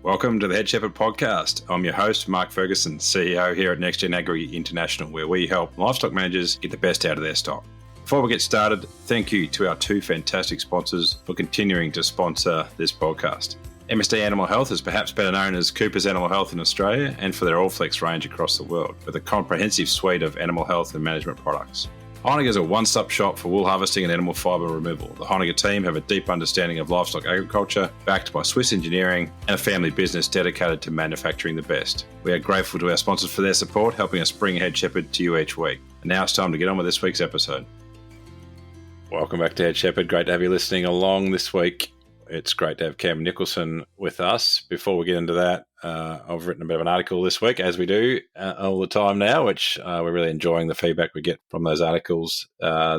Welcome to the Head Shepherd Podcast. I'm your host, Mark Ferguson, CEO here at NextGen Agri International, where we help livestock managers get the best out of their stock. Before we get started, thank you to our two fantastic sponsors for continuing to sponsor this podcast. MSD Animal Health is perhaps better known as Cooper's Animal Health in Australia and for their Allflex range across the world, with a comprehensive suite of animal health and management products. Honiger is a one-stop shop for wool harvesting and animal fibre removal. The Honiger team have a deep understanding of livestock agriculture, backed by Swiss engineering and a family business dedicated to manufacturing the best. We are grateful to our sponsors for their support, helping us bring Head Shepherd to you each week. And now it's time to get on with this week's episode. Welcome back to Head Shepherd. Great to have you listening along this week. It's great to have Cam Nicholson with us. Before we get into that, I've written a bit of an article this week, as we do all the time now, which we're really enjoying the feedback we get from those articles.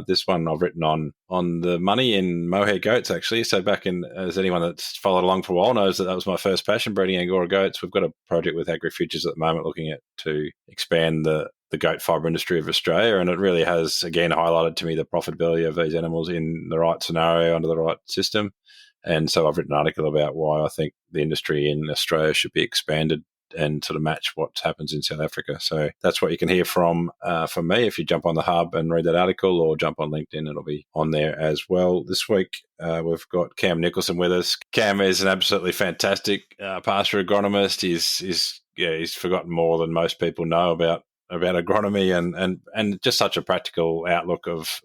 This one I've written on the money in mohair goats, actually. So back in, as anyone that's followed along for a while knows, that was my first passion, breeding Angora goats. We've got a project with AgriFutures at the moment looking at to expand the goat fibre industry of Australia, and it really has, again, highlighted to me the profitability of these animals in the right scenario under the right system. And so I've written an article about why I think the industry in Australia should be expanded and sort of match what happens in South Africa. So that's what you can hear from me if you jump on the hub and read that article, or jump on LinkedIn. It'll be on there as well. This week, we've got Cam Nicholson with us. Cam is an absolutely fantastic pasture agronomist. He's forgotten more than most people know about agronomy and just such a practical outlook of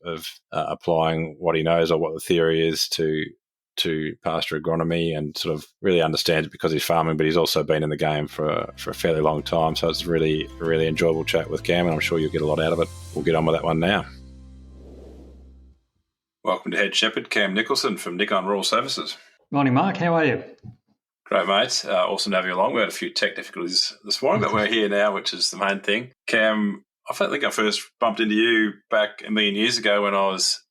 applying what he knows or what the theory is to pasture agronomy, and sort of really understands it because he's farming, but he's also been in the game for a fairly long time. So it's a really enjoyable chat with Cam, and I'm sure you'll get a lot out of it. We'll get on with that one now. Welcome to Head Shepherd, Cam Nicholson from Nicon Rural Services. Morning, Mark. How are you? Great, mate. Awesome to have you along. We had a few tech difficulties this morning, but we're here now, which is the main thing. Cam, I think I first bumped into you back a million years ago when I was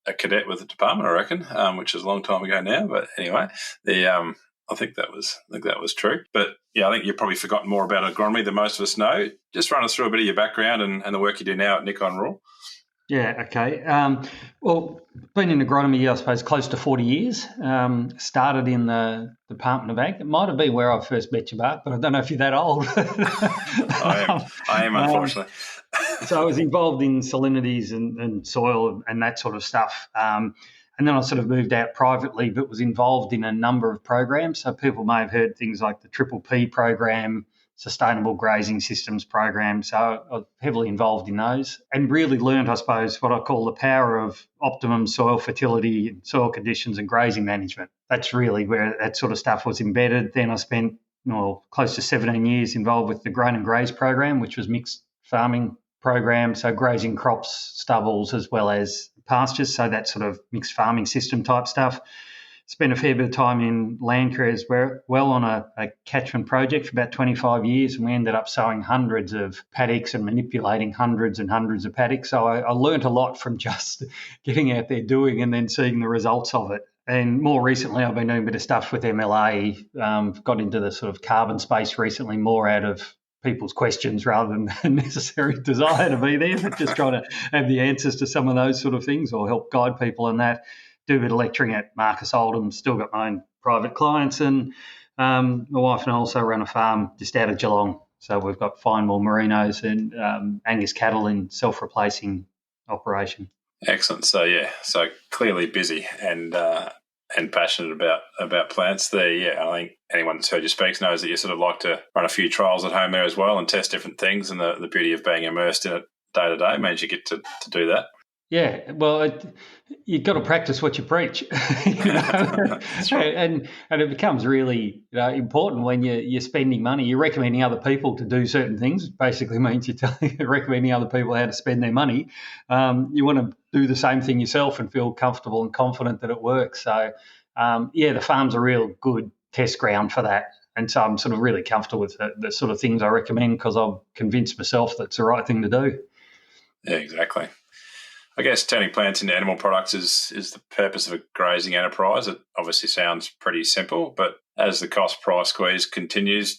a cadet with the department, I reckon, which is a long time ago now. But anyway, I think that was true. But yeah, I think you've probably forgotten more about agronomy than most of us know. Just run us through a bit of your background and the work you do now at Nicon Rural. Yeah, okay. Well, been in agronomy, I suppose, close to 40 years. Started in the Department of Ag. It might have been where I first met you, Mark, but I don't know if you're that old. I am, unfortunately. So I was involved in salinities and soil and that sort of stuff. And then I sort of moved out privately, but was involved in a number of programs. So people may have heard things like the Triple P program, Sustainable Grazing Systems program. So I was heavily involved in those and really learned, I suppose, what I call the power of optimum soil fertility, soil conditions and grazing management. That's really where that sort of stuff was embedded. Then I spent close to 17 years involved with the Grain and Graze program, which was mixed farming program, so grazing crops, stubbles, as well as pastures, so that sort of mixed farming system type stuff. Spent a fair bit of time in land care as well on a catchment project for about 25 years, and we ended up sowing hundreds of paddocks and manipulating hundreds and hundreds of paddocks. So I learned a lot from just getting out there doing and then seeing the results of it. And more recently, I've been doing a bit of stuff with MLA, got into the sort of carbon space recently, more out of people's questions rather than the necessary desire to be there, but just trying to have the answers to some of those sort of things or help guide people in that. Do a bit of lecturing at Marcus Oldham, still got my own private clients, and my wife and I also run a farm just out of Geelong. So we've got fine wool merinos and Angus cattle in self-replacing operation. Excellent. So clearly busy and passionate about plants there. Yeah, I think anyone that's heard you speak knows that you sort of like to run a few trials at home there as well and test different things, and the beauty of being immersed in it day to day means you get to do that. Yeah, well, you've got to practice what you preach, That's right. and it becomes really important when you're spending money. You're recommending other people to do certain things. It basically means you're recommending other people how to spend their money. You want to do the same thing yourself and feel comfortable and confident that it works. So, the farm's a real good test ground for that. And so I'm sort of really comfortable with the sort of things I recommend because I've convinced myself that's the right thing to do. Yeah, exactly. I guess turning plants into animal products is the purpose of a grazing enterprise. It obviously sounds pretty simple, but as the cost price squeeze continues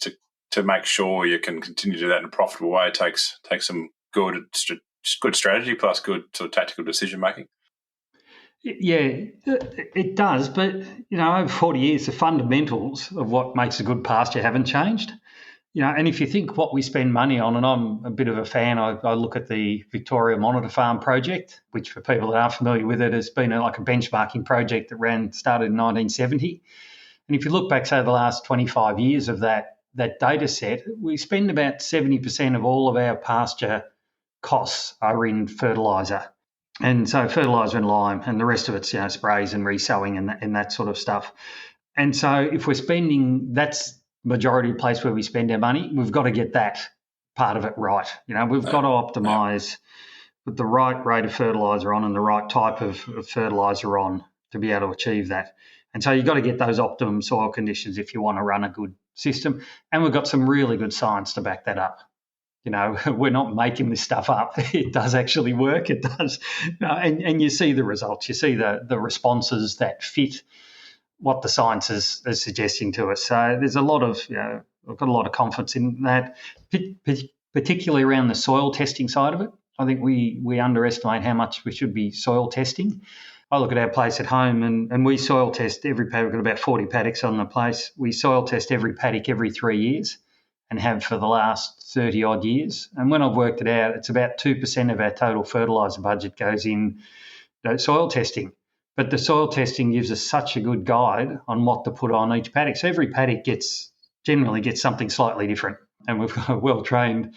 to make sure you can continue to do that in a profitable way, it takes some good strategy plus good sort of tactical decision making. Yeah, it does. But, over 40 years, the fundamentals of what makes a good pasture haven't changed. And if you think what we spend money on, and I'm a bit of a fan, I look at the Victoria Monitor Farm project, which for people that aren't familiar with it, has been like a benchmarking project that started in 1970. And if you look back, say, the last 25 years of that data set, we spend about 70% of all of our pasture costs are in fertiliser. And so fertiliser and lime, and the rest of it's, sprays and resowing and that sort of stuff. And so if we're spending, that's majority place where we spend our money, we've got to get that part of it right. We've got to optimise with the right rate of fertiliser on and the right type of fertiliser on to be able to achieve that. And so you've got to get those optimum soil conditions if you want to run a good system. And we've got some really good science to back that up. We're not making this stuff up. It does actually work. It does. And you see the results. You see the responses that fit what the science is suggesting to us. So there's a lot of, I've got a lot of confidence in that, particularly around the soil testing side of it. I think we underestimate how much we should be soil testing. I look at our place at home and we soil test every paddock. We've got about 40 paddocks on the place. We soil test every paddock every 3 years and have for the last 30 odd years. And when I've worked it out, it's about 2% of our total fertiliser budget goes in soil testing. But the soil testing gives us such a good guide on what to put on each paddock. So every paddock generally gets something slightly different. And we've got a well-trained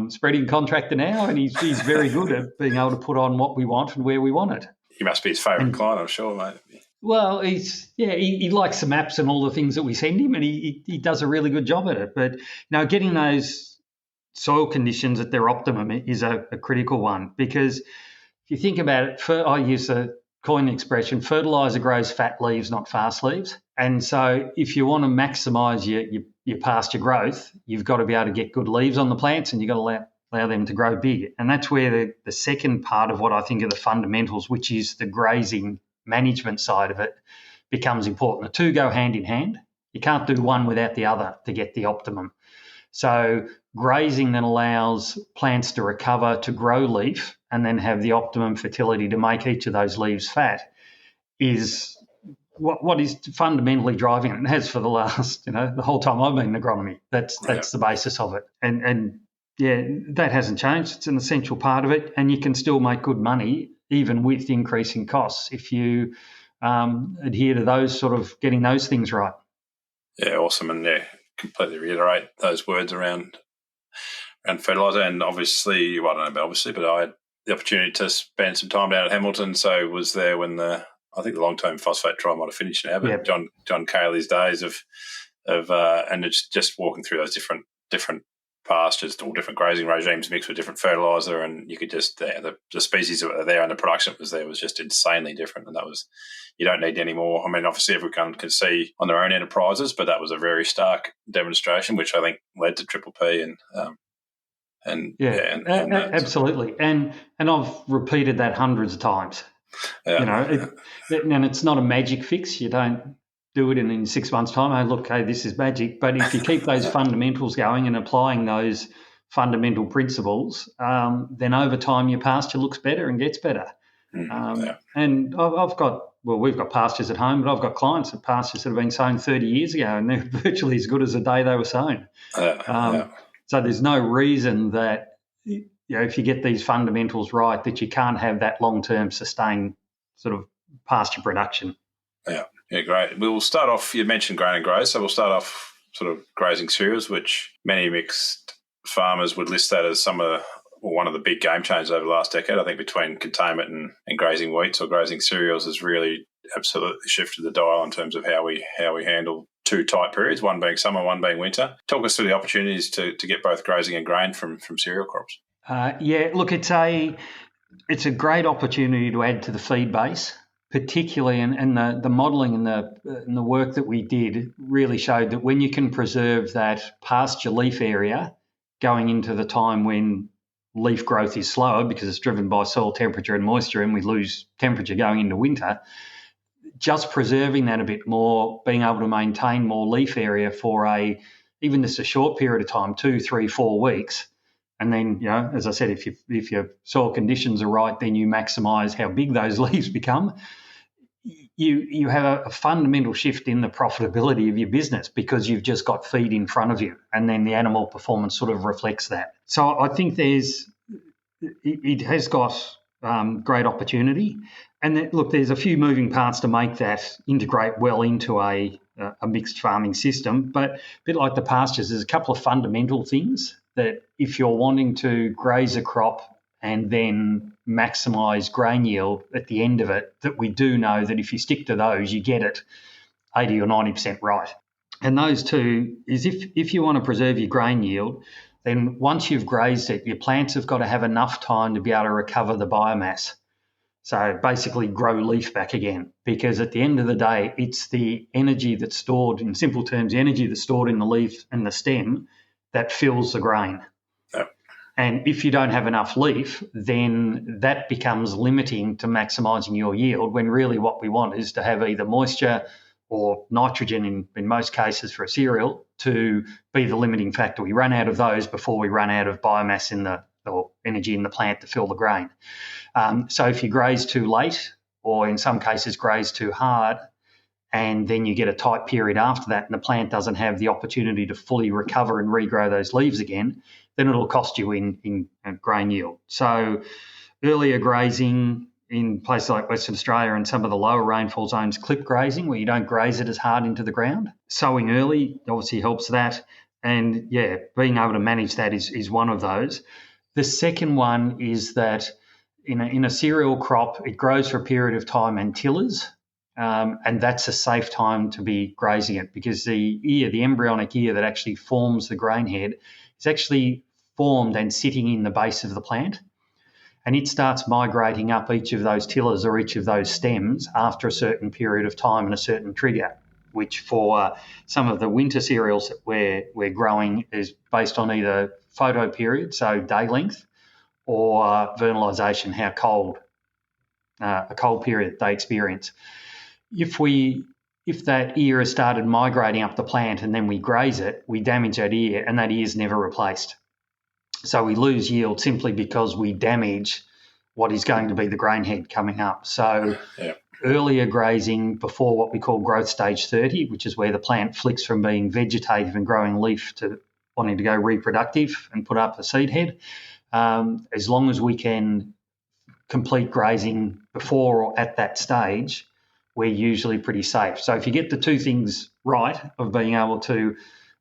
spreading contractor now, and he's very good at being able to put on what we want and where we want it. He must be his favourite client, I'm sure, mate. Well, he likes the maps and all the things that we send him, and he does a really good job at it. But getting those soil conditions at their optimum is a critical one, because if you think about it, I use the coin expression, fertiliser grows fat leaves, not fast leaves. And so if you want to maximise your pasture growth, you've got to be able to get good leaves on the plants, and you've got to allow them to grow big. And that's where the second part of what I think are the fundamentals, which is the grazing management side of it, becomes important. The two go hand in hand. You can't do one without the other to get the optimum. So grazing that allows plants to recover, to grow leaf, and then have the optimum fertility to make each of those leaves fat is what is fundamentally driving it, and has for the last, the whole time I've been in agronomy. That's the basis of it. And that hasn't changed. It's an essential part of it, and you can still make good money even with increasing costs if you adhere to those sort of getting those things right. Yeah, awesome. And completely reiterate those words around fertiliser. And obviously, well, I don't know about obviously, but I had the opportunity to spend some time down at Hamilton, so was there when I think the long-term phosphate trial might have finished now, but John Cayley's days of and it's just walking through those different pastures, all different grazing regimes mixed with different fertiliser, and you could just the species that were there and the production that was there was just insanely different, and that was, you don't need any more. I mean, obviously everyone can see on their own enterprises, but that was a very stark demonstration, which I think led to Triple P and absolutely. And I've repeated that hundreds of times. And it's not a magic fix. You don't do it in 6 months' time. Oh, look, hey, this is magic. But if you keep those fundamentals going and applying those fundamental principles, then over time your pasture looks better and gets better. And we've got pastures at home, but I've got clients at pastures that have been sown 30 years ago, and they're virtually as good as the day they were sown. So there's no reason that, if you get these fundamentals right, that you can't have that long-term sustained sort of pasture production. Yeah, great. We'll start off, you mentioned grain and graze, so we'll start off sort of grazing cereals, which many mixed farmers would list that as one of the big game changers over the last decade. I think between containment and grazing wheats or grazing cereals has really absolutely shifted the dial in terms of how we handle two tight periods, one being summer, one being winter. Talk us through the opportunities to get both grazing and grain from cereal crops. Look, it's a great opportunity to add to the feed base, particularly, and the modelling and the work that we did really showed that when you can preserve that pasture leaf area going into the time when leaf growth is slower because it's driven by soil temperature and moisture, and we lose temperature going into winter, just preserving that a bit more, being able to maintain more leaf area for even just a short period of time, 2, 3, 4 weeks, And then, as I said, if your soil conditions are right, then you maximise how big those leaves become. You have a fundamental shift in the profitability of your business because you've just got feed in front of you, and then the animal performance sort of reflects that. So I think it has got great opportunity. And look, there's a few moving parts to make that integrate well into a mixed farming system. But a bit like the pastures, there's a couple of fundamental things that if you're wanting to graze a crop and then maximise grain yield at the end of it, that we do know that if you stick to those, you get it 80 or 90% right. And those two is if you want to preserve your grain yield, then once you've grazed it, your plants have got to have enough time to be able to recover the biomass. So basically grow leaf back again, because at the end of the day, it's the energy that's stored, in simple terms, the energy that's stored in the leaf and the stem that fills the grain. Yep. And if you don't have enough leaf, then that becomes limiting to maximising your yield, when really what we want is to have either moisture or nitrogen in most cases for a cereal to be the limiting factor. We run out of those before we run out of biomass or energy in the plant to fill the grain. So if you graze too late, or in some cases graze too hard, and then you get a tight period after that and the plant doesn't have the opportunity to fully recover and regrow those leaves again, then it'll cost you in grain yield. So earlier grazing in places like Western Australia and some of the lower rainfall zones, clip grazing, where you don't graze it as hard into the ground. Sowing early obviously helps that. And, being able to manage that is one of those. The second one is that in a cereal crop, it grows for a period of time and tillers, and that's a safe time to be grazing it, because the embryonic ear that actually forms the grain head is actually formed and sitting in the base of the plant. And it starts migrating up each of those tillers or each of those stems after a certain period of time and a certain trigger, which for some of the winter cereals that we're growing is based on either photo period, so day length, or vernalisation, how cold, a cold period they experience. If that ear has started migrating up the plant and then we graze it, we damage that ear, and that ear is never replaced. So we lose yield simply because we damage what is going to be the grain head coming up. So earlier grazing before what we call growth stage 30, which is where the plant flicks from being vegetative and growing leaf to wanting to go reproductive and put up a seed head, as long as we can complete grazing before or at that stage, we're usually pretty safe. So if you get the two things right of being able to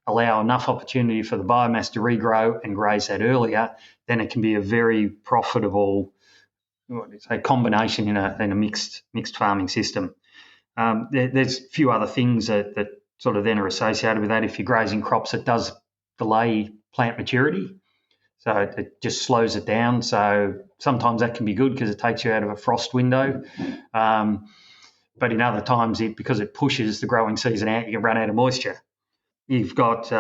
allow enough opportunity for the biomass to regrow and graze that earlier, then it can be a very profitable combination in a mixed farming system. There's a few other things that sort of then are associated with that. If you're grazing crops, it does delay plant maturity, so it just slows it down. So sometimes that can be good because it takes you out of a frost window. But in other times, because it pushes the growing season out, you can run out of moisture. You've got,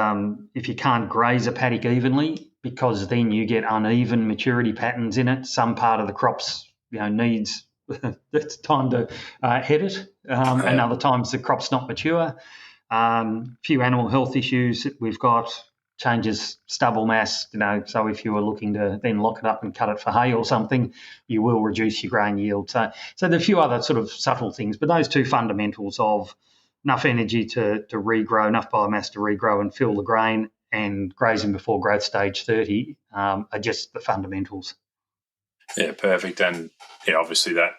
if you can't graze a paddock evenly, because then you get uneven maturity patterns in it. Some part of the crops, needs it's time to head it, and other times the crop's not mature. Few animal health issues that we've got, changes stubble mass, so if you were looking to then lock it up and cut it for hay or something, you will reduce your grain yield. So there are a few other sort of subtle things, but those two fundamentals of enough energy to regrow, enough biomass to regrow and fill the grain, and grazing before growth stage 30 are just the fundamentals. Yeah, perfect. And obviously that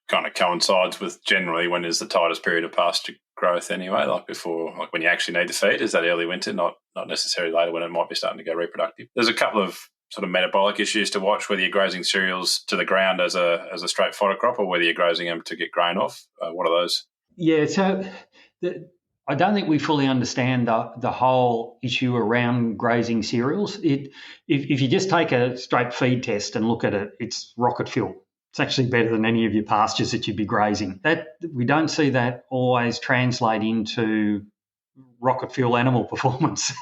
kind of coincides with generally when is the tightest period of pasture growth anyway, like when you actually need the feed, is that early winter, not necessarily later when it might be starting to go reproductive. There's a couple of sort of metabolic issues to watch, whether you're grazing cereals to the ground as a straight fodder crop or whether you're grazing them to get grain off. What are those? Yeah, so I don't think we fully understand the whole issue around grazing cereals. If you just take a straight feed test and look at it, it's rocket fuel. It's actually better than any of your pastures that you'd be grazing. That we don't see that always translate into rocket fuel animal performance.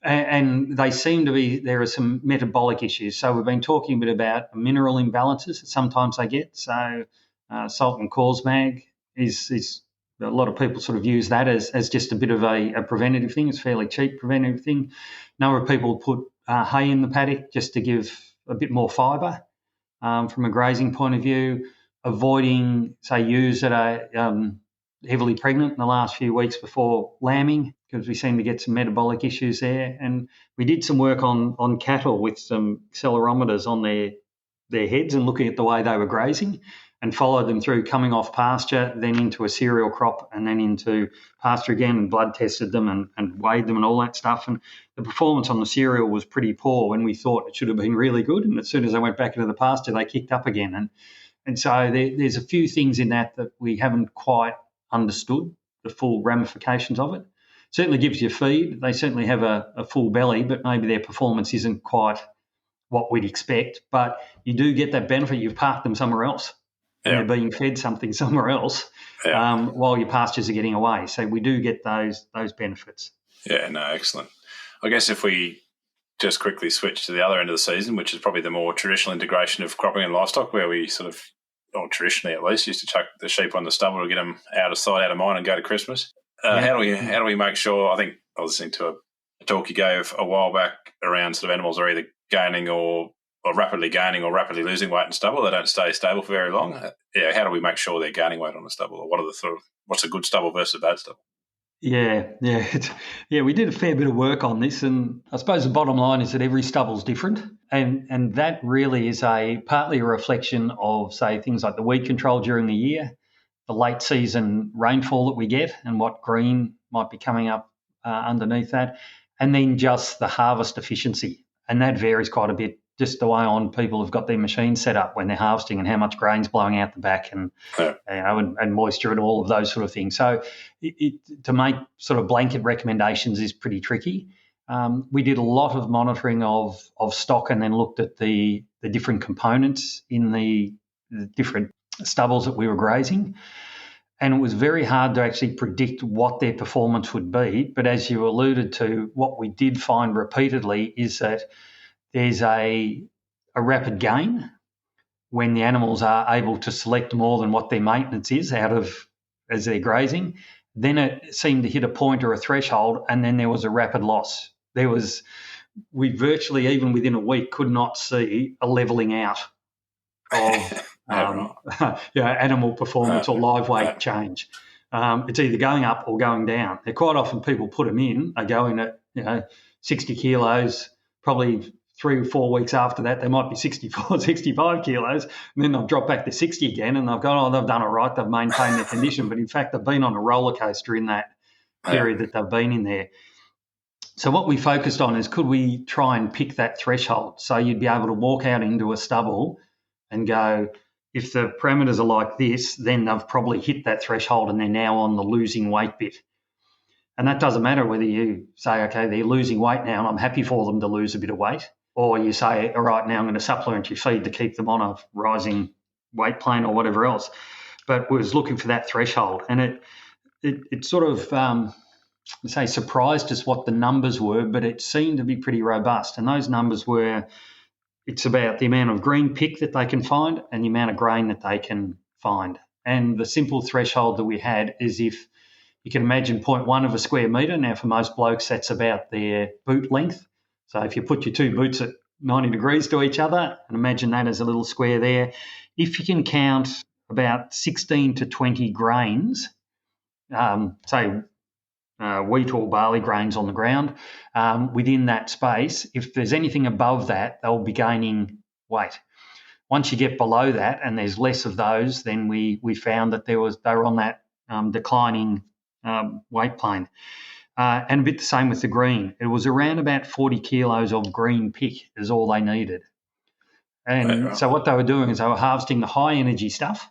And they seem to be, there are some metabolic issues. So we've been talking a bit about mineral imbalances that sometimes they get. So salt and mag is a lot of people sort of use that as just a bit of a preventative thing. It's a fairly cheap preventative thing. A number of people put hay in the paddock just to give a bit more fibre from a grazing point of view, avoiding, say, ewes that are heavily pregnant in the last few weeks before lambing, because we seem to get some metabolic issues there. And we did some work on cattle with some accelerometers on their heads and looking at the way they were grazing, and followed them through coming off pasture, then into a cereal crop, and then into pasture again, and blood tested them and weighed them and all that stuff. And the performance on the cereal was pretty poor when we thought it should have been really good. And as soon as they went back into the pasture, they kicked up again. And so there's a few things in that we haven't quite understood the full ramifications of it. Certainly gives you feed. They certainly have a full belly, but maybe their performance isn't quite what we'd expect. But you do get that benefit. You've parked them somewhere else. And they're being fed something somewhere else while your pastures are getting away. So we do get those benefits. Yeah, no, excellent. I guess if we just quickly switch to the other end of the season, which is probably the more traditional integration of cropping and livestock, where we sort of, or traditionally at least, used to chuck the sheep on the stubble to get them out of sight, out of mind and go to Christmas. How do we make sure, I think I was listening to a talk you gave a while back around sort of animals are either gaining or rapidly gaining or rapidly losing weight in stubble. They don't stay stable for very long. How do we make sure they're gaining weight on the stubble? Or what's a good stubble versus a bad stubble? Yeah. We did a fair bit of work on this, and I suppose the bottom line is that every stubble's different, and that really is partly a reflection of, say, things like the weed control during the year, the late season rainfall that we get, and what green might be coming up underneath that, and then just the harvest efficiency, and that varies quite a bit. Just the way people have got their machines set up when they're harvesting, and how much grain's blowing out the back, and and moisture and all of those sort of things. So to make sort of blanket recommendations is pretty tricky. We did a lot of monitoring of stock, and then looked at the different components in the different stubbles that we were grazing. And it was very hard to actually predict what their performance would be. But as you alluded to, what we did find repeatedly is that there's a rapid gain when the animals are able to select more than what their maintenance is as they're grazing. Then it seemed to hit a point or a threshold, and then there was a rapid loss. We virtually, even within a week, could not see a levelling out of animal performance or live weight change. It's either going up or going down. And quite often people put them in, they go in at 60 kilos, probably 3 or 4 weeks after that, they might be 64, 65 kilos, and then they'll drop back to 60 again, and they've gone, they've done all right, they've maintained their condition. But in fact, they've been on a roller coaster in that period that they've been in there. So what we focused on is, could we try and pick that threshold? So you'd be able to walk out into a stubble and go, if the parameters are like this, then they've probably hit that threshold and they're now on the losing weight bit. And that doesn't matter whether you say, okay, they're losing weight now and I'm happy for them to lose a bit of weight, or you say, all right, now I'm going to supplement your feed to keep them on a rising weight plane or whatever else. But we was looking for that threshold, and it sort of, surprised us what the numbers were, but it seemed to be pretty robust. And those numbers were, it's about the amount of green pick that they can find and the amount of grain that they can find. And the simple threshold that we had is, if you can imagine 0.1 of a square metre. Now, for most blokes, that's about their boot length. So if you put your two boots at 90 degrees to each other, and imagine that as a little square there, if you can count about 16 to 20 grains, wheat or barley grains on the ground, within that space, if there's anything above that, they'll be gaining weight. Once you get below that and there's less of those, then we found that they were on that declining weight plane. And a bit the same with the green. It was around about 40 kilos of green pick is all they needed. And so what they were doing is they were harvesting the high energy stuff,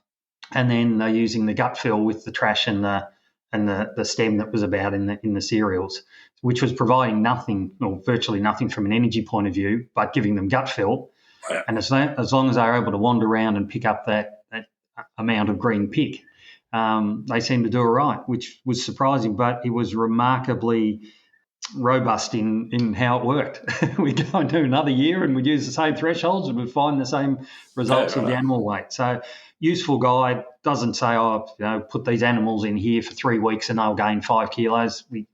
and then they're using the gut fill with the trash and the stem that was about in the cereals, which was providing nothing, or virtually nothing from an energy point of view, but giving them gut fill. Yeah. And as long as they were able to wander around and pick up that amount of green pick, they seemed to do all right, which was surprising, but it was remarkably robust in how it worked. We'd go and do another year and we'd use the same thresholds and we'd find the same results of the animal weight. So useful guide, doesn't say, put these animals in here for 3 weeks and they'll gain 5 kilos. We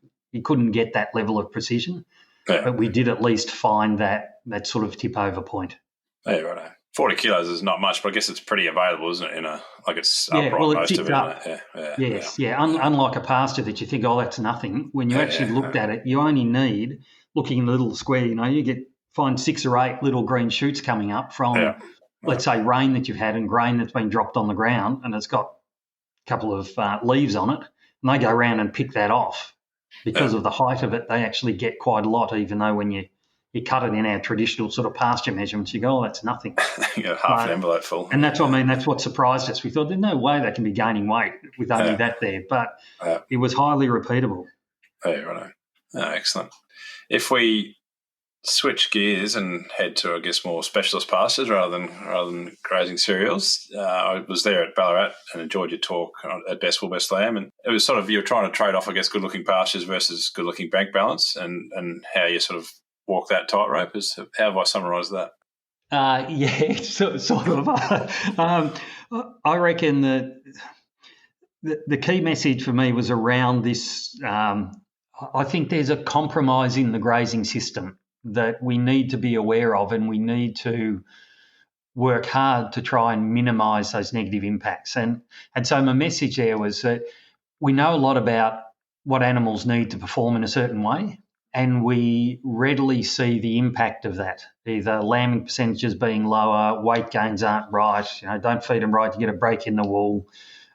couldn't get that level of precision. but we did at least find that sort of tip over point. Yeah, right. 40 kilos is not much, but I guess it's pretty available, isn't it? It's Yeah, upright, well, it most of tipped it, up. isn't it? Yes, yeah. Unlike a pasture that you think, oh, that's nothing. When you actually looked at it, you only need, looking in the little square, you find 6 or 8 little green shoots coming up from, let's say, rain that you've had and grain that's been dropped on the ground, and it's got a couple of leaves on it, and they go around and pick that off. Because of the height of it, they actually get quite a lot, even though when you cut it in our traditional sort of pasture measurements, you go, oh, that's nothing. You got half an envelope full. And that's what I mean. That's what surprised us. We thought there's no way they can be gaining weight with only that there, but it was highly repeatable. Yeah, right. Oh, excellent. If we switch gears and head to, I guess, more specialist pastures rather than grazing cereals, I was there at Ballarat and enjoyed your talk at Best Wool Best Lamb, and it was sort of, you're trying to trade off, I guess, good-looking pastures versus good-looking bank balance, and how you sort of walk that tightrope. How have I summarised that? Sort of. I reckon that the key message for me was around this. I think there's a compromise in the grazing system that we need to be aware of, and we need to work hard to try and minimise those negative impacts. And so my message there was that we know a lot about what animals need to perform in a certain way, and we readily see the impact of that, either lambing percentages being lower, weight gains aren't right, don't feed them right, you get a break in the wool.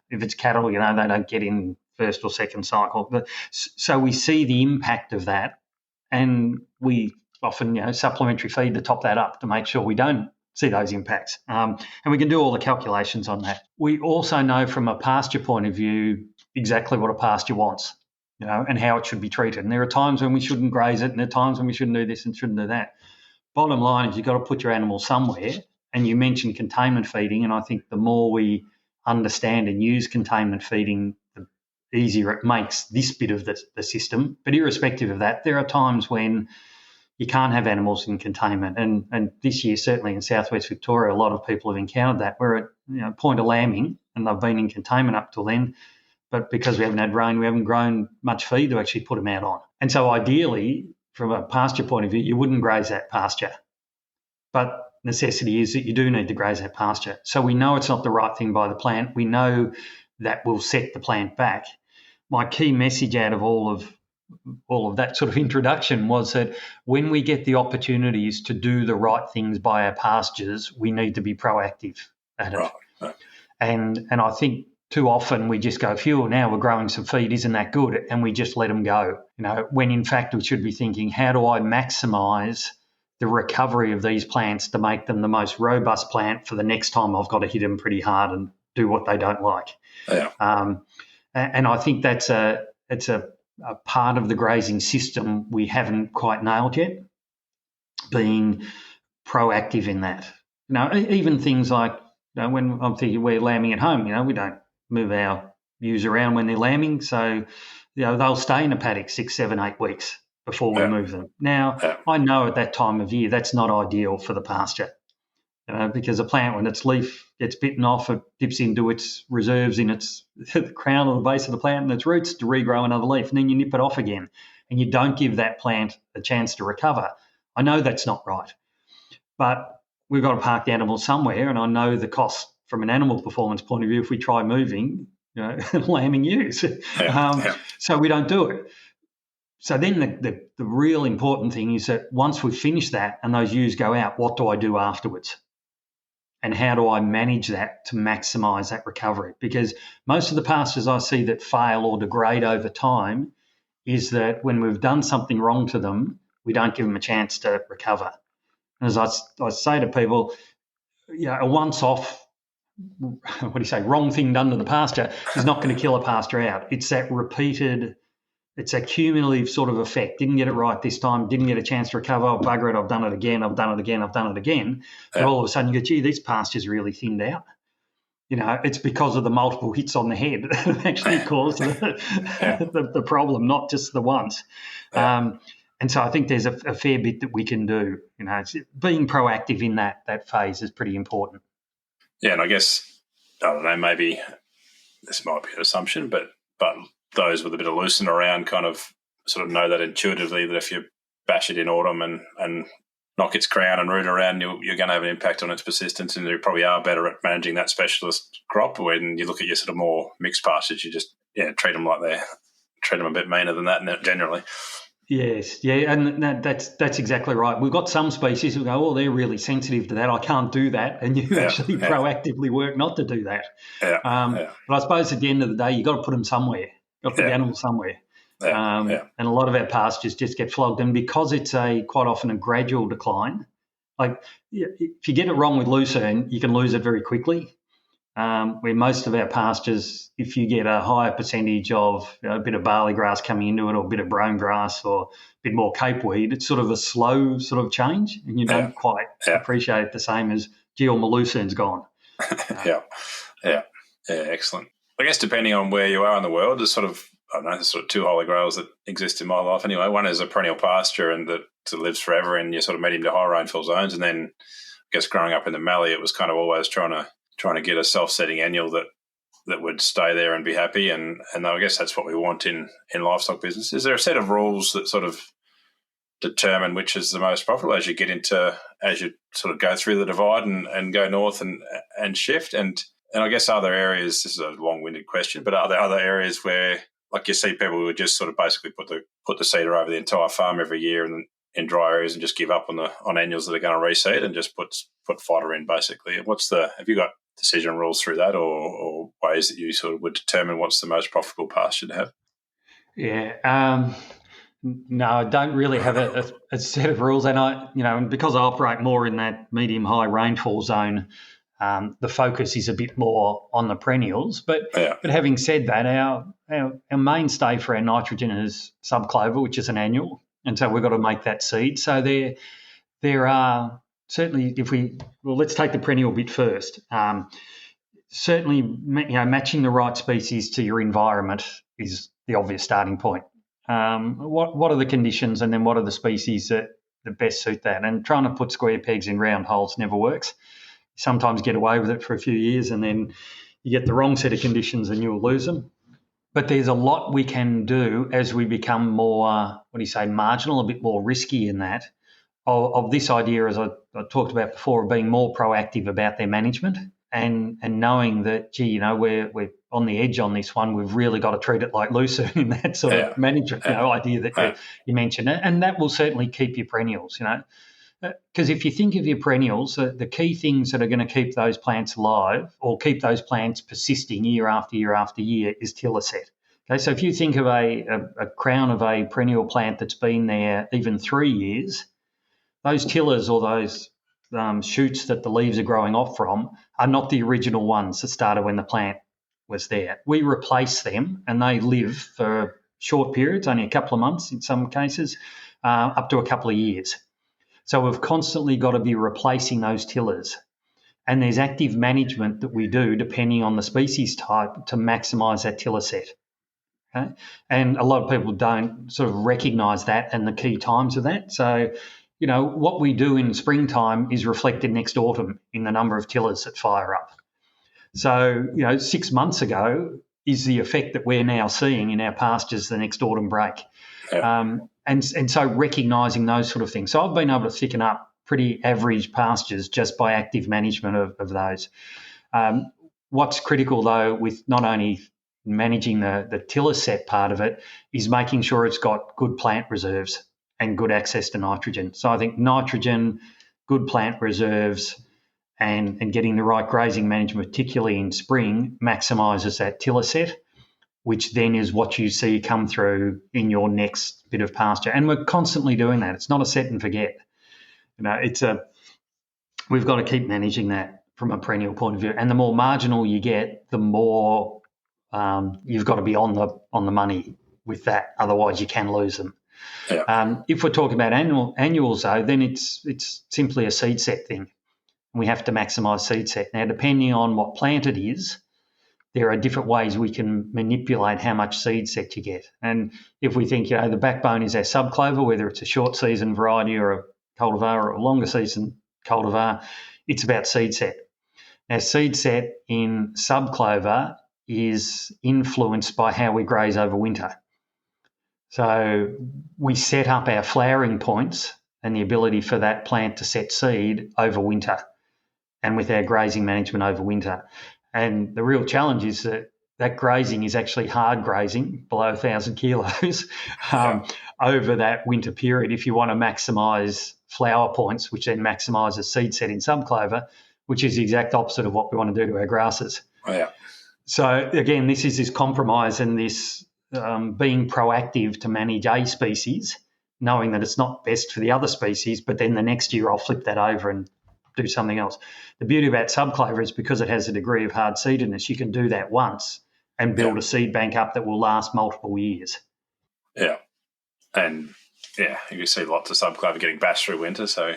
If it's cattle, they don't get in first or second cycle. So we see the impact of that, and we often, supplementary feed to top that up to make sure we don't see those impacts. And we can do all the calculations on that. We also know from a pasture point of view exactly what a pasture wants, and how it should be treated. And there are times when we shouldn't graze it, and there are times when we shouldn't do this and shouldn't do that. Bottom line is you've got to put your animal somewhere. And you mentioned containment feeding, and I think the more we understand and use containment feeding, the easier it makes this bit of the system. But irrespective of that, there are times when you can't have animals in containment. And this year, certainly in southwest Victoria, a lot of people have encountered that. We're at point of lambing, and they've been in containment up till then. But because we haven't had rain, we haven't grown much feed to actually put them out on. And so ideally, from a pasture point of view, you wouldn't graze that pasture. But necessity is that you do need to graze that pasture. So we know it's not the right thing by the plant. We know that will set the plant back. My key message out of all of that sort of introduction was that when we get the opportunities to do the right things by our pastures, we need to be proactive at it. Right. And I think too often we just go, phew, now we're growing some feed, isn't that good? And we just let them go, when in fact we should be thinking, how do I maximise the recovery of these plants to make them the most robust plant for the next time I've got to hit them pretty hard and do what they don't like. Yeah. And I think it's a part of the grazing system we haven't quite nailed yet, being proactive in that. Even things like, when I'm thinking we're lambing at home, we don't move our ewes around when they're lambing. So, they'll stay in a paddock 6, 7, 8 weeks before we move them. Now, I know at that time of year that's not ideal for the pasture, because a plant, when its leaf gets bitten off, it dips into its reserves in its the crown or the base of the plant and its roots to regrow another leaf, and then you nip it off again, and you don't give that plant a chance to recover. I know that's not right, but we've got to park the animals somewhere, and I know the cost from an animal performance point of view if we try moving, lambing ewes. So we don't do it. So then the real important thing is that once we've finished that and those ewes go out, what do I do afterwards? And how do I manage that to maximise that recovery? Because most of the pastures I see that fail or degrade over time is that when we've done something wrong to them, we don't give them a chance to recover. And as I say to people, a once-off, wrong thing done to the pasture is not going to kill a pasture out. It's that repeated... It's a cumulative sort of effect. Didn't get it right this time, didn't get a chance to recover. Oh, bugger it, I've done it again. But all of a sudden you go, gee, this pasture's really thinned out. It's because of the multiple hits on the head that actually caused the problem, not just the once. And so I think there's a fair bit that we can do. Being proactive in that phase is pretty important. Yeah, and I guess, I don't know, maybe this might be an assumption, but those with a bit of loosen around kind of sort of know that intuitively that if you're bash it in autumn and knock its crown and root around, you're going to have an impact on its persistence, and you probably are better at managing that specialist crop. When you look at your sort of more mixed pastures, you just treat them a bit meaner than that generally. Yes, yeah, and that's exactly right. We've got some species who go, oh, they're really sensitive to that. I can't do that, and you actually proactively work not to do that. But I suppose at the end of the day, you've got to put them somewhere. You've got to put the animals somewhere. And a lot of our pastures just get flogged, and because it's quite often a gradual decline. Like if you get it wrong with lucerne, you can lose it very quickly. Where most of our pastures, if you get a higher percentage of a bit of barley grass coming into it, or a bit of brome grass, or a bit more capeweed, it's sort of a slow sort of change, and you don't quite appreciate it the same as, gee, all my lucerne's gone. Excellent. I guess depending on where you are in the world, there's sort of two holy grails that exist in my life anyway. One is a perennial pasture and that lives forever, and you sort of medium to high rainfall zones. And then I guess growing up in the Mallee, it was kind of always trying to get a self-setting annual that would stay there and be happy. And I guess that's what we want in livestock business. Is there a set of rules that sort of determine which is the most profitable as you sort of go through the divide and go north and shift? And I guess other areas, this is a long-winded question, but are there other areas where, like, you see people who would just sort of basically put the seeder over the entire farm every year and in dry areas and just give up on annuals that are going to reseed and just put fodder in, basically? Have you got decision rules through that, or ways that you sort of would determine what's the most profitable pasture to have? Yeah. No, I don't really have a set of rules, and because I operate more in that medium-high rainfall zone, the focus is a bit more on the perennials. But having said that, our mainstay for our nitrogen is subclover, which is an annual, and so we've got to make that seed. So there are certainly, let's take the perennial bit first. Certainly, matching the right species to your environment is the obvious starting point. What are the conditions, and then what are the species that best suit that? And trying to put square pegs in round holes never works. You sometimes get away with it for a few years, and then you get the wrong set of conditions and you'll lose them. But there's a lot we can do as we become more, marginal, a bit more risky in that, of this idea, as I talked about before, of being more proactive about their management and knowing that, we're on the edge on this one. We've really got to treat it like lucerne in that sort of management idea that you mentioned. And that will certainly keep your perennials, because if you think of your perennials, the key things that are going to keep those plants alive or keep those plants persisting year after year after year is tiller set. Okay, so if you think of a crown of a perennial plant that's been there even 3 years, those tillers or those shoots that the leaves are growing off from are not the original ones that started when the plant was there. We replace them, and they live for short periods, only a couple of months in some cases, up to a couple of years. So we've constantly got to be replacing those tillers. And there's active management that we do depending on the species type to maximise that tiller set. Okay? And a lot of people don't sort of recognise that and the key times of that. So, what we do in springtime is reflected next autumn in the number of tillers that fire up. So, 6 months ago is the effect that we're now seeing in our pastures the next autumn break. And so recognising those sort of things. So I've been able to thicken up pretty average pastures just by active management of those. What's critical, though, with not only managing the tiller set part of it is making sure it's got good plant reserves and good access to nitrogen. So I think nitrogen, good plant reserves, and getting the right grazing management, particularly in spring, maximises that tiller set, which then is what you see come through in your next bit of pasture. And we're constantly doing that. It's not a set and forget. We've got to keep managing that from a perennial point of view. And the more marginal you get, the more you've got to be on the money with that. Otherwise, you can lose them. If we're talking about annuals, though, then it's simply a seed set thing. We have to maximise seed set. Now, depending on what plant it is, there are different ways we can manipulate how much seed set you get. And if we think, the backbone is our subclover, whether it's a short season variety or a cultivar or a longer season cultivar, it's about seed set. Now, seed set in subclover is influenced by how we graze over winter. So we set up our flowering points and the ability for that plant to set seed over winter, and with our grazing management over winter. And the real challenge is that grazing is actually hard grazing below 1,000 kilos over that winter period if you want to maximise flower points, which then maximises seed set in subclover, which is the exact opposite of what we want to do to our grasses. Oh, yeah. So, again, this is this compromise and this being proactive to manage a species, knowing that it's not best for the other species, but then the next year I'll flip that over and do something else. The beauty about subclover is because it has a degree of hard seededness, you can do that once and build a seed bank up that will last multiple years. Yeah. And yeah, you see lots of subclover getting bashed through winter, so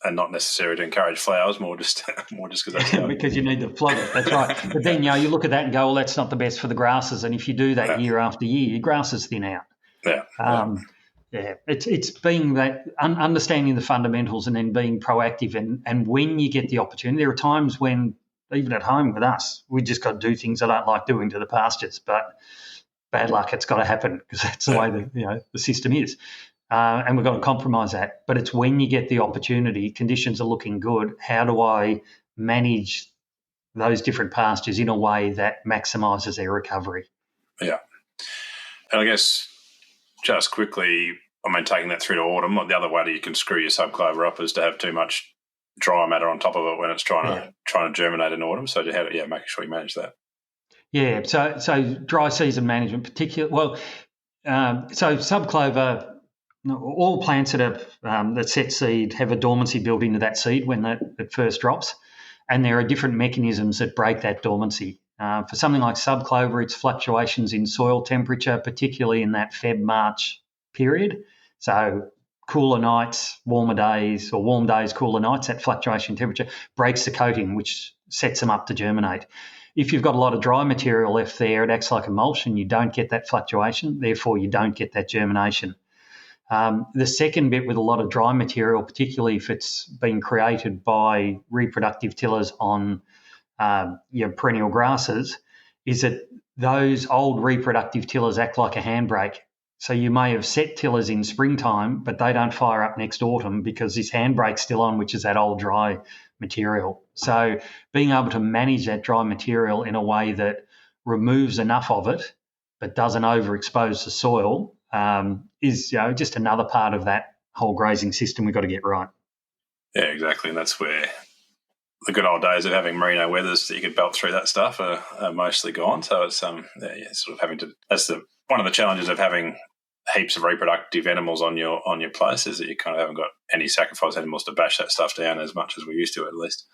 and not necessarily to encourage flowers, more just because that's because you need to flog it. That's right. But then you look at that and go, well, that's not the best for the grasses. And if you do that year after year, your grasses thin out. Yeah. It's being that understanding the fundamentals and then being proactive. And when you get the opportunity, there are times when even at home with us, we just got to do things I don't like doing to the pastures, but bad luck, it's got to happen because that's the way the system is. And we've got to compromise that. But it's when you get the opportunity, conditions are looking good, how do I manage those different pastures in a way that maximises their recovery? Yeah. And I guess just quickly, taking that through to autumn, the other way that you can screw your subclover up is to have too much dry matter on top of it when it's trying to germinate in autumn. So making sure you manage that. Yeah. So dry season management, so subclover, all plants that set seed have a dormancy built into that seed when it first drops, and there are different mechanisms that break that dormancy. For something like subclover, it's fluctuations in soil temperature, particularly in that Feb-March period. So cooler nights, warmer days, or warm days, cooler nights, that fluctuation in temperature breaks the coating, which sets them up to germinate. If you've got a lot of dry material left there, it acts like emulsion. You don't get that fluctuation, therefore you don't get that germination. The second bit with a lot of dry material, particularly if it's been created by reproductive tillers on your perennial grasses, is that those old reproductive tillers act like a handbrake. So you may have set tillers in springtime, but they don't fire up next autumn because this handbrake's still on, which is that old dry material. So being able to manage that dry material in a way that removes enough of it but doesn't overexpose the soil is just another part of that whole grazing system we've got to get right. Yeah, exactly. And that's where the good old days of having merino weathers that you could belt through that stuff are mostly gone. So it's sort of having to. That's one of the challenges of having heaps of reproductive animals on your place is that you kind of haven't got any sacrifice animals to bash that stuff down as much as we used to, at least.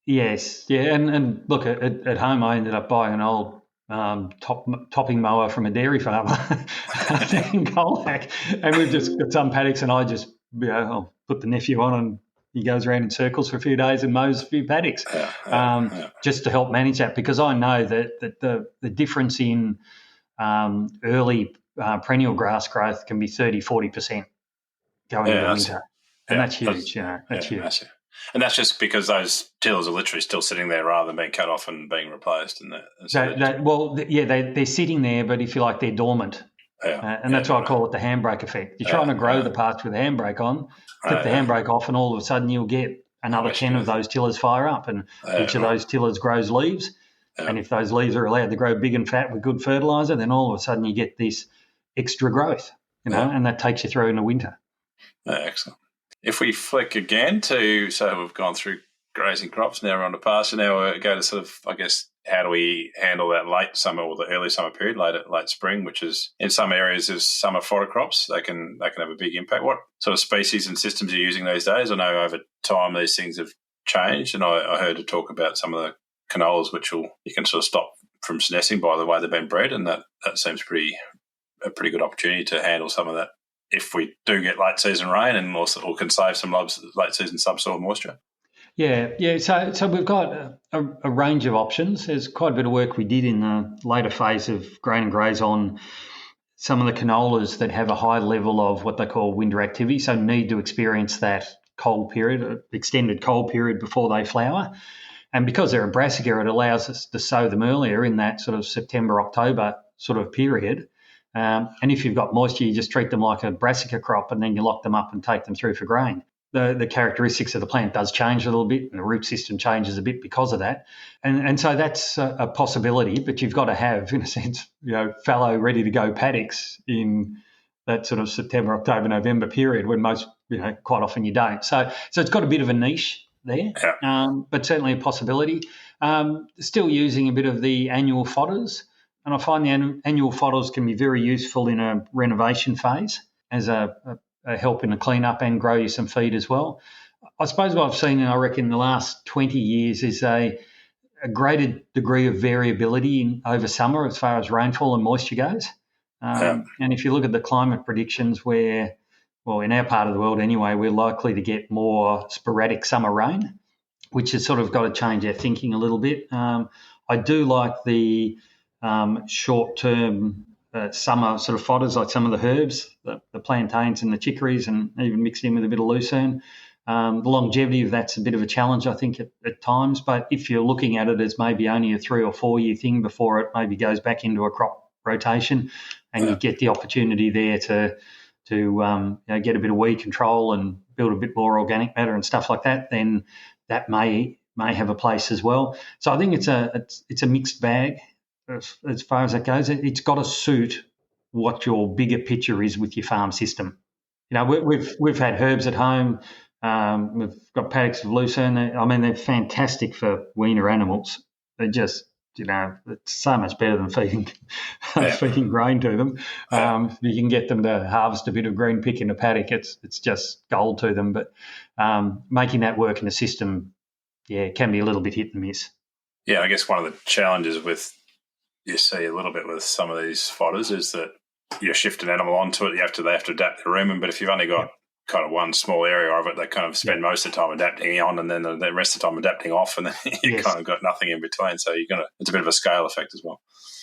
Yes, yeah, and look at home, I ended up buying an old topping mower from a dairy farmer in Colac, and we've just got some paddocks, and I just I'll put the nephew on and he goes around in circles for a few days and mows a few paddocks just to help manage that, because I know that the difference in early perennial grass growth can be 30-40% going into winter, and that's huge. That's huge. Massive. And that's just because those tillers are literally still sitting there rather than being cut off and being replaced. They're sitting there, but if you like, they're dormant. That's why I call it the handbrake effect. You're trying to grow the pasture with a handbrake on, flip the handbrake off, and all of a sudden you'll get another 10 of those tillers fire up, and each of those tillers grows leaves. And if those leaves are allowed to grow big and fat with good fertiliser, then all of a sudden you get this extra growth, and that takes you through in the winter. Excellent. If we flick again so we've gone through grazing crops, now we're on to pasture. Now we go to sort of, I guess, how do we handle that late summer or the early summer period, late spring, which is in some areas is summer fodder crops. They can have a big impact. What sort of species and systems are you using these days? I know over time these things have changed, and I heard you talk about some of the canolas, which you can sort of stop from senescing by the way they've been bred, and that seems a pretty good opportunity to handle some of that if we do get late season rain, and also can save some late season subsoil moisture. Yeah. So we've got a range of options. There's quite a bit of work we did in the later phase of grain and graze on some of the canolas that have a high level of what they call winter activity, so need to experience that cold period, extended cold period before they flower. And because they're a brassica, it allows us to sow them earlier in that sort of September, October sort of period. And if you've got moisture, you just treat them like a brassica crop, and then you lock them up and take them through for grain. The characteristics of the plant does change a little bit, and the root system changes a bit because of that. And so that's a possibility, but you've got to have, in a sense, fallow, ready-to-go paddocks in that sort of September, October, November period when most, quite often you don't. So it's got a bit of a niche there, but certainly a possibility. Still using a bit of the annual fodders, and I find the annual fodders can be very useful in a renovation phase as a help in the clean-up and grow you some feed as well. I suppose what I've seen, I reckon, in the last 20 years is a greater degree of variability over summer as far as rainfall and moisture goes. And if you look at the climate predictions where, well, in our part of the world anyway, we're likely to get more sporadic summer rain, which has sort of got to change our thinking a little bit. I do like the short-term summer sort of fodders, like some of the herbs, the plantains and the chicories, and even mixed in with a bit of lucerne. The longevity of that's a bit of a challenge, I think, at times. But if you're looking at it as maybe only a 3 or 4 year thing before it maybe goes back into a crop rotation, and you get the opportunity there to get a bit of weed control and build a bit more organic matter and stuff like that, then that may have a place as well. So I think it's a mixed bag as far as that goes. It's got to suit what your bigger picture is with your farm system. We've had herbs at home. We've got paddocks of lucerne. I mean, they're fantastic for weaner animals. They're just, it's so much better than feeding grain to them. You can get them to harvest a bit of green pick in a paddock. It's just gold to them. But making that work in the system, can be a little bit hit and miss. Yeah, I guess one of the challenges you see a little bit with some of these fodders is that you shift an animal onto it. They have to adapt the rumen. But if you've only got kind of one small area of it, they kind of spend most of the time adapting on, and then the rest of the time adapting off, and then you kind of got nothing in between. So it's a bit of a scale effect as well.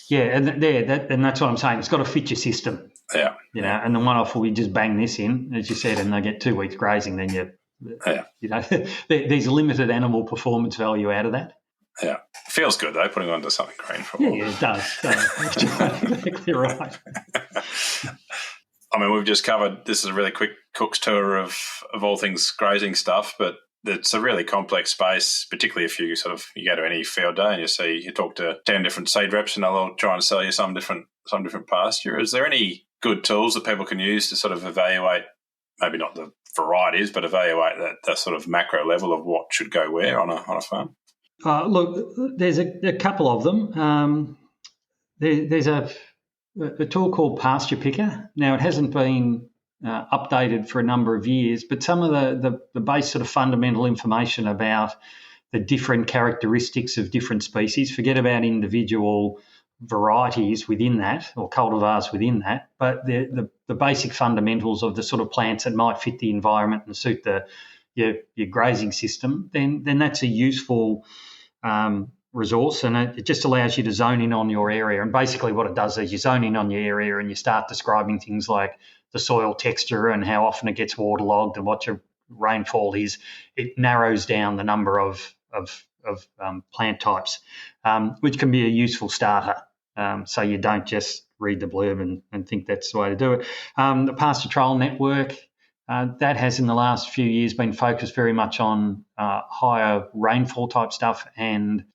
Yeah, and that's what I'm saying. It's got to fit your system. Yeah, and the one-off will just bang this in, as you said, and they get 2 weeks grazing. Then there's limited animal performance value out of that. Yeah, feels good though, putting onto something green for a while. Yeah, it does. Exactly right. I mean, we've just covered, this is a really quick cook's tour of all things grazing stuff, but it's a really complex space, particularly if you go to any field day and you talk to 10 different seed reps and they'll all try and sell you some different pasture. Is there any good tools that people can use to sort of evaluate, maybe not the varieties, but evaluate that sort of macro level of what should go where on a farm? Look, there's a couple of them. There's a tool called Pasture Picker. Now, it hasn't been updated for a number of years, but some of the base sort of fundamental information about the different characteristics of different species, forget about individual varieties within that or cultivars within that, but the basic fundamentals of the sort of plants that might fit the environment and suit your grazing system, then that's a useful resource, and it just allows you to zone in on your area. And basically what it does is you zone in on your area and you start describing things like the soil texture and how often it gets waterlogged and what your rainfall is. It narrows down the number of plant types, which can be a useful starter. So you don't just read the blurb and think that's the way to do it. The Pasture Trial Network, that has in the last few years been focused very much on higher rainfall type stuff and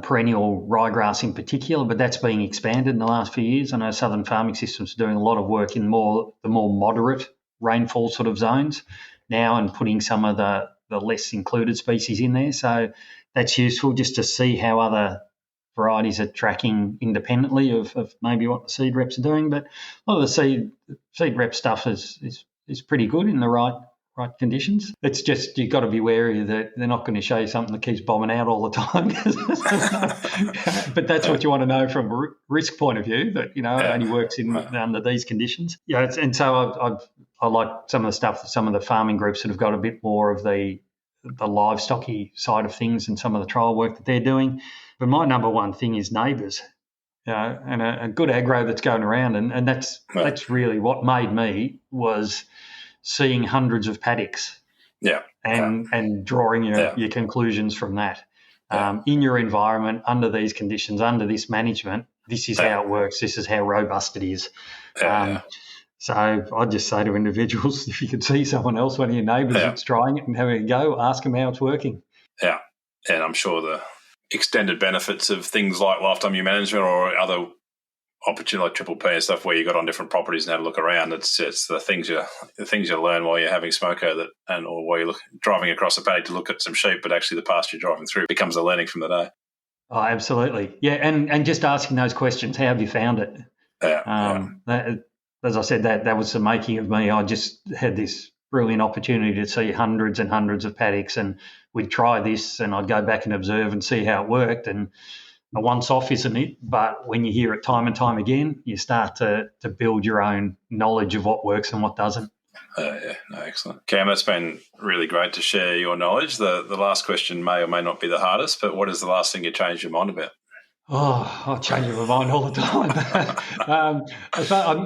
perennial ryegrass in particular, but that's being expanded in the last few years. I know Southern Farming Systems are doing a lot of work in the more moderate rainfall sort of zones now and putting some of the less included species in there. So that's useful just to see how other varieties are tracking independently of maybe what the seed reps are doing. But a lot of the seed rep stuff is pretty good in the right conditions. It's just you've got to be wary that they're not going to show you something that keeps bombing out all the time. But that's what you want to know from a risk point of view, that it only works under these conditions. Yeah, and so I like some of the stuff that some of the farming groups that have got a bit more of the livestocky side of things and some of the trial work that they're doing. But my number one thing is neighbours. And a good agro that's going around, and that's really what made me was seeing hundreds of paddocks, and drawing your conclusions from that. In your environment, under these conditions, under this management, this is how it works. This is how robust it is. Yeah. So I'd just say to individuals, if you can see someone else, one of your neighbours that's trying it and having a go, ask them how it's working. Yeah, and I'm sure the extended benefits of things like lifetime use management or other opportunity like triple P and stuff where you got on different properties and had a look around. It's the things you learn while you're having smoko or while you're driving across the paddock to look at some sheep, but actually the pasture you're driving through becomes a learning from the day. Oh, absolutely. Yeah, and just asking those questions, how have you found it? As I said, that was the making of me. I just had this brilliant opportunity to see hundreds and hundreds of paddocks, and we'd try this and I'd go back and observe and see how it worked. And a once-off, isn't it? But when you hear it time and time again, you start to build your own knowledge of what works and what doesn't. Excellent. Cam, it's been really great to share your knowledge. The last question may or may not be the hardest, but what is the last thing you changed your mind about? Oh, I change my mind all the time.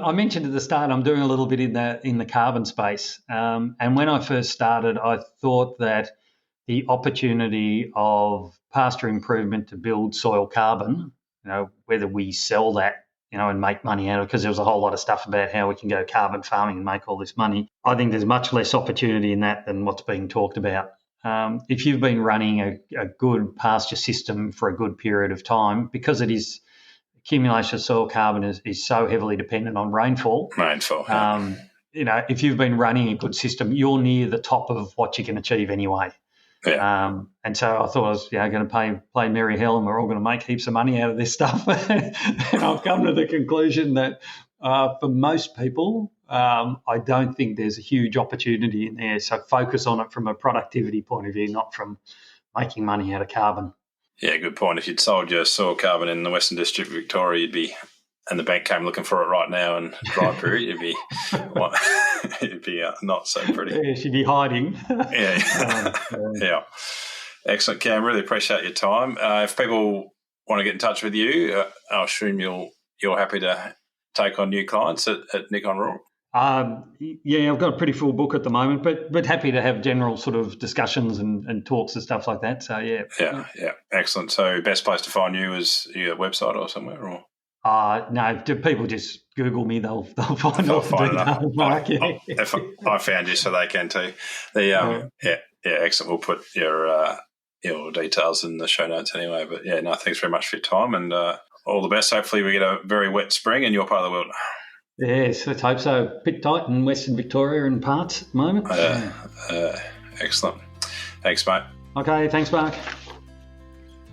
I mentioned at the start I'm doing a little bit in the carbon space. And when I first started, I thought that the opportunity of pasture improvement to build soil carbon, whether we sell that, and make money out of it, because there was a whole lot of stuff about how we can go carbon farming and make all this money. I think there's much less opportunity in that than what's being talked about. If you've been running a good pasture system for a good period of time, because it is accumulation of soil carbon is so heavily dependent on rainfall. If you've been running a good system, you're near the top of what you can achieve anyway. Yeah. And so I thought I was going to play merry hell and we're all going to make heaps of money out of this stuff. And I've come to the conclusion that for most people, I don't think there's a huge opportunity in there. So focus on it from a productivity point of view, not from making money out of carbon. Yeah, good point. If you'd sold your soil carbon in the Western District of Victoria, and the bank came looking for it right now and dry period, it'd be not so pretty. Yeah, she'd be hiding. Yeah. Excellent, Cam. Really appreciate your time. If people want to get in touch with you, I'll assume you're happy to take on new clients at Nicon Rural. I've got a pretty full book at the moment, but happy to have general sort of discussions and talks and stuff like that. So yeah, excellent. So best place to find you is your website or somewhere, or? No, people just Google me, they'll find it. If I found you, so they can too. Excellent. We'll put your details in the show notes anyway. But thanks very much for your time and all the best. Hopefully we get a very wet spring in your part of the world. Yes, let's hope so. Bit tight in Western Victoria and parts at the moment. Excellent. Thanks, mate. Okay, thanks, Mark.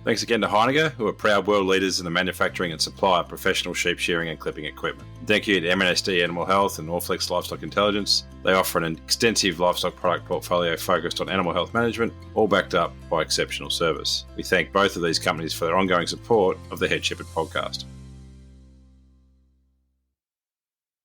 Thanks again to Heinegger, who are proud world leaders in the manufacturing and supply of professional sheep shearing and clipping equipment. Thank you to MNSD Animal Health and Norflex Livestock Intelligence. They offer an extensive livestock product portfolio focused on animal health management, all backed up by exceptional service. We thank both of these companies for their ongoing support of the Head Shepherd podcast.